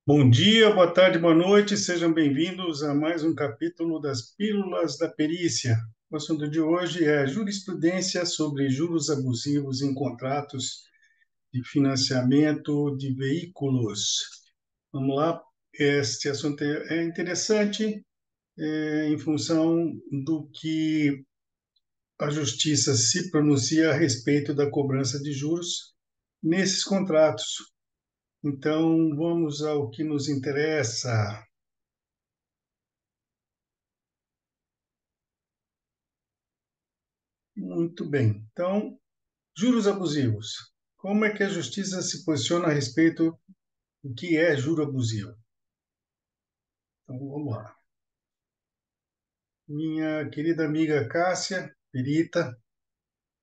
Bom dia, boa tarde, boa noite, sejam bem-vindos a mais um capítulo das Pílulas da Perícia. O assunto de hoje é jurisprudência sobre juros abusivos em contratos de financiamento de veículos. Vamos lá, este assunto é interessante em função do que a Justiça se pronuncia a respeito da cobrança de juros nesses contratos. Então, vamos ao que nos interessa. Muito bem. Então, juros abusivos. Como é que a justiça se posiciona a respeito do que é juro abusivo? Então, vamos lá. Minha querida amiga Cássia, perita,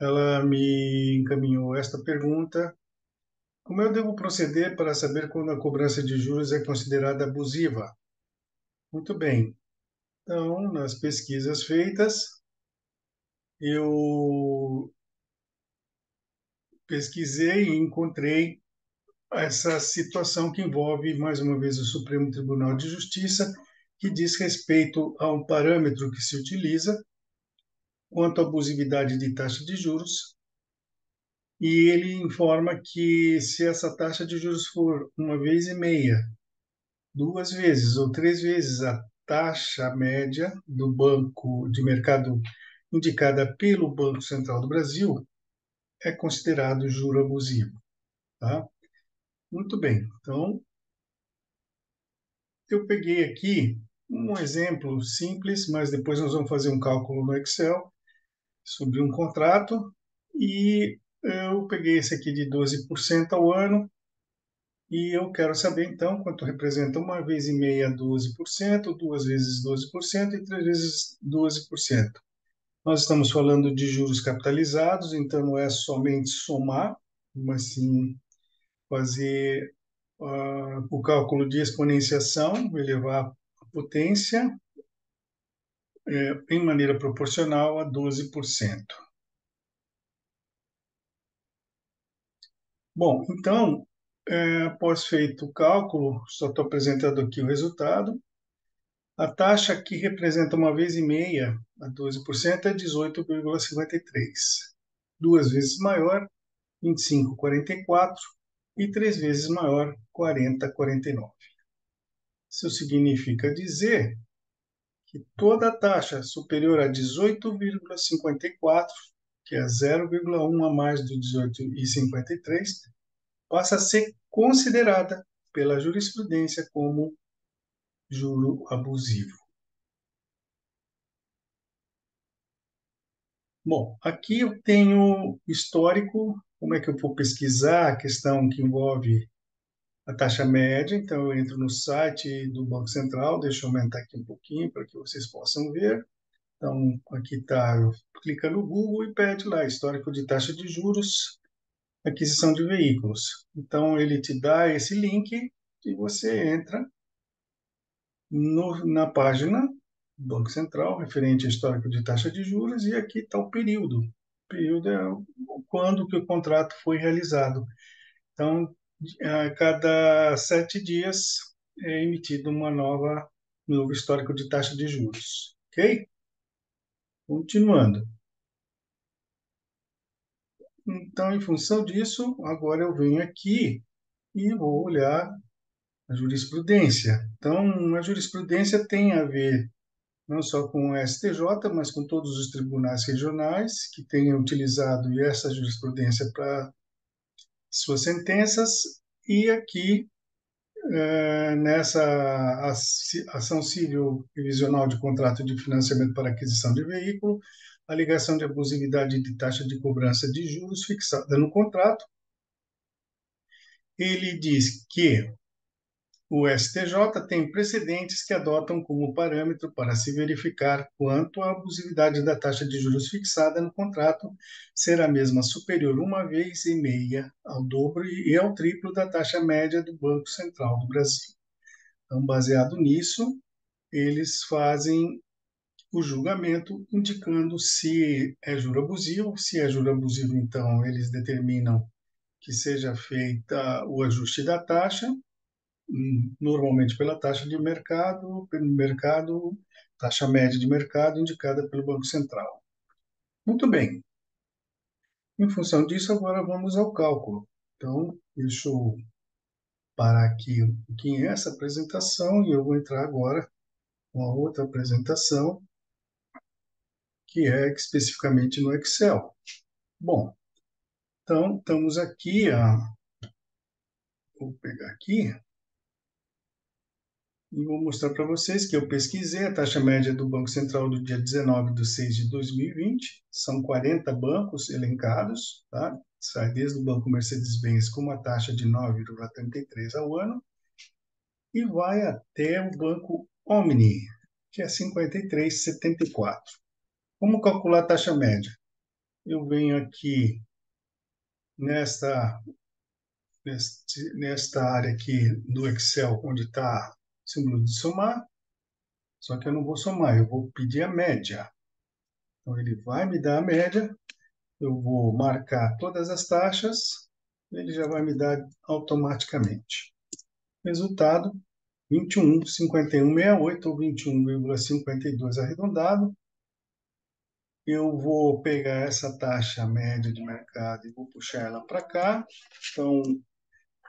ela me encaminhou esta pergunta. Como eu devo proceder para saber quando a cobrança de juros é considerada abusiva? Muito bem. Então, nas pesquisas feitas, eu pesquisei e encontrei essa situação que envolve, mais uma vez, o Supremo Tribunal de Justiça, que diz respeito a um parâmetro que se utiliza quanto à abusividade de taxa de juros, e ele informa que se essa taxa de juros for uma vez e meia, duas vezes ou três vezes a taxa média do banco de mercado indicada pelo Banco Central do Brasil, é considerado juro abusivo, tá? Muito bem. Então, eu peguei aqui um exemplo simples, mas depois nós vamos fazer um cálculo no Excel sobre um contrato e eu peguei esse aqui de 12% ao ano e eu quero saber então quanto representa uma vez e meia 12%, duas vezes 12% e três vezes 12%. Nós estamos falando de juros capitalizados, então não é somente somar, mas sim fazer o cálculo de exponenciação, elevar a potência em maneira proporcional a 12%. Bom, então, após feito o cálculo, só estou apresentando aqui o resultado. A taxa que representa uma vez e meia a 12% é 18,53. Duas vezes maior, 25,44 e três vezes maior, 40,49. Isso significa dizer que toda taxa superior a 18,54, que é 0,1 a mais do 18,53, passa a ser considerada pela jurisprudência como juro abusivo. Bom, aqui eu tenho histórico, como é que eu vou pesquisar a questão que envolve a taxa média. Então, eu entro no site do Banco Central, deixa eu aumentar aqui um pouquinho para que vocês possam ver. Então, aqui está, clica no Google e pede lá, histórico de taxa de juros, aquisição de veículos. Então, ele te dá esse link e você entra na página do Banco Central, referente ao histórico de taxa de juros, e aqui está o período. O período é quando que o contrato foi realizado. Então, a cada 7 dias é emitido um novo histórico de taxa de juros. Ok? Continuando. Então, em função disso, agora eu venho aqui e vou olhar a jurisprudência. Então, a jurisprudência tem a ver não só com o STJ, mas com todos os tribunais regionais que tenham utilizado essa jurisprudência para suas sentenças, e aqui, nessa ação civil revisional de contrato de financiamento para aquisição de veículo, a alegação de abusividade de taxa de cobrança de juros fixada no contrato, ele diz que o STJ tem precedentes que adotam como parâmetro para se verificar quanto a abusividade da taxa de juros fixada no contrato será mesma superior uma vez e meia ao dobro e ao triplo da taxa média do Banco Central do Brasil. Então, baseado nisso, eles fazem o julgamento indicando se é juro abusivo. Se é juro abusivo, então, eles determinam que seja feita o ajuste da taxa, normalmente pela taxa de mercado, pelo mercado, taxa média de mercado indicada pelo Banco Central. Muito bem. Em função disso, agora vamos ao cálculo. Então, deixa eu parar aqui um pouquinho essa apresentação e eu vou entrar agora com a outra apresentação, que é especificamente no Excel. Bom, então estamos aqui, vou pegar aqui e vou mostrar para vocês que eu pesquisei a taxa média do Banco Central do dia 19/6/2020. São 40 bancos elencados, tá? Sai desde o Banco Mercedes-Benz com uma taxa de 9,33 ao ano e vai até o Banco Omni, que é 53,74. Como calcular a taxa média? Eu venho aqui nesta, nesta área aqui do Excel, onde está o símbolo de somar, só que eu não vou somar, eu vou pedir a média. Então, ele vai me dar a média, eu vou marcar todas as taxas, ele já vai me dar automaticamente. Resultado, 21,5168 ou 21,52 arredondado. Eu vou pegar essa taxa média de mercado e vou puxar ela para cá. Então,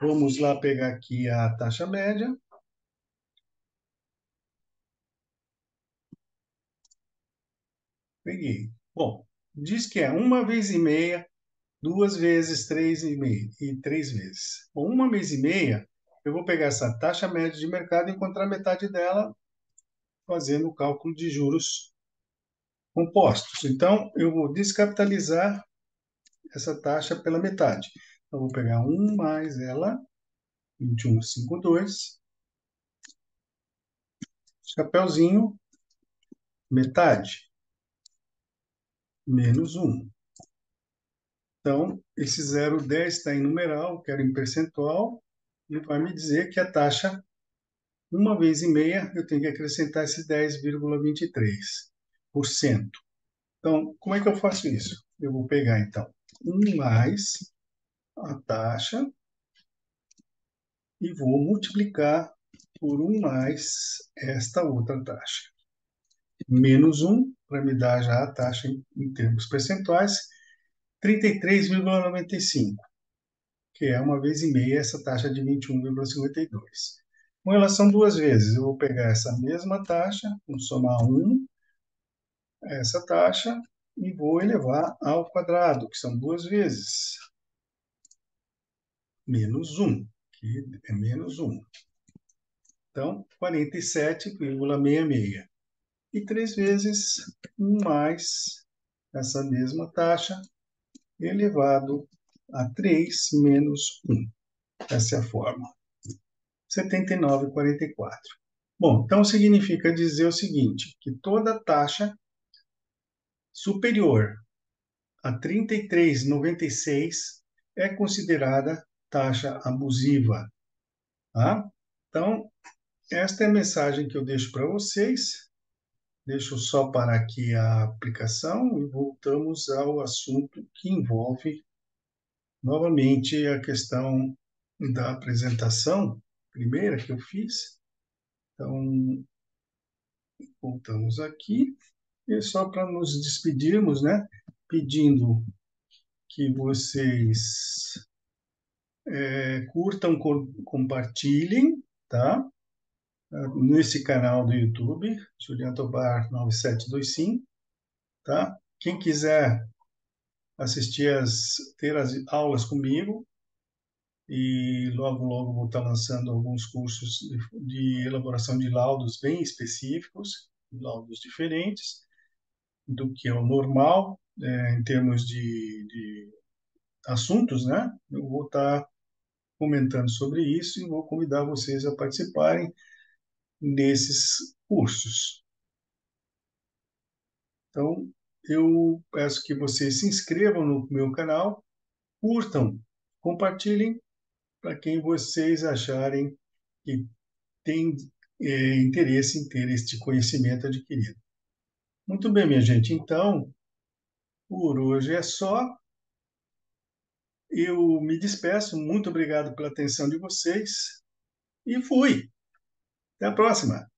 vamos lá pegar aqui a taxa média. Peguei. Bom, diz que é uma vez e meia, duas vezes, três e meia e três vezes. Bom, uma vez e meia, eu vou pegar essa taxa média de mercado e encontrar metade dela fazendo o cálculo de juros compostos. Então, eu vou descapitalizar essa taxa pela metade. Então, eu vou pegar 1 mais ela, 21,52, chapeuzinho, metade, menos 1. Então, esse 0,10 está em numeral, quero em percentual, e vai me dizer que a taxa, uma vez e meia, eu tenho que acrescentar esse 10,23%. Então, como é que eu faço isso? Eu vou pegar, então, 1 mais a taxa e vou multiplicar por 1 mais esta outra taxa. Menos 1, para me dar já a taxa em termos percentuais, 33,95, que é uma vez e meia essa taxa de 21,52. Com relação duas vezes, eu vou pegar essa mesma taxa, vou somar 1, essa taxa, e vou elevar ao quadrado, que são duas vezes. Menos 1, que é menos 1. Então, 47,66. E três vezes 1 mais essa mesma taxa, elevado a 3 menos 1. Essa é a fórmula. 79,44. Bom, então significa dizer o seguinte, que toda taxa superior a 33,96 é considerada taxa abusiva. Tá? Então, esta é a mensagem que eu deixo para vocês. Deixa eu só parar aqui a aplicação e voltamos ao assunto que envolve novamente a questão da apresentação primeira que eu fiz. Então, voltamos aqui e só para nos despedirmos, né? Pedindo que vocês curtam, compartilhem, tá? Nesse canal do YouTube, Juliano Tobar 9725, tá? Quem quiser assistir ter as aulas comigo, e logo, logo vou estar lançando alguns cursos de elaboração de laudos bem específicos, laudos diferentes do que é o normal, em termos de assuntos, né? Eu vou estar comentando sobre isso e vou convidar vocês a participarem desses cursos. Então, eu peço que vocês se inscrevam no meu canal, curtam, compartilhem para quem vocês acharem que tem interesse em ter este conhecimento adquirido. Muito bem, minha gente. Então, por hoje é só. Eu me despeço. Muito obrigado pela atenção de vocês e fui. Até a próxima.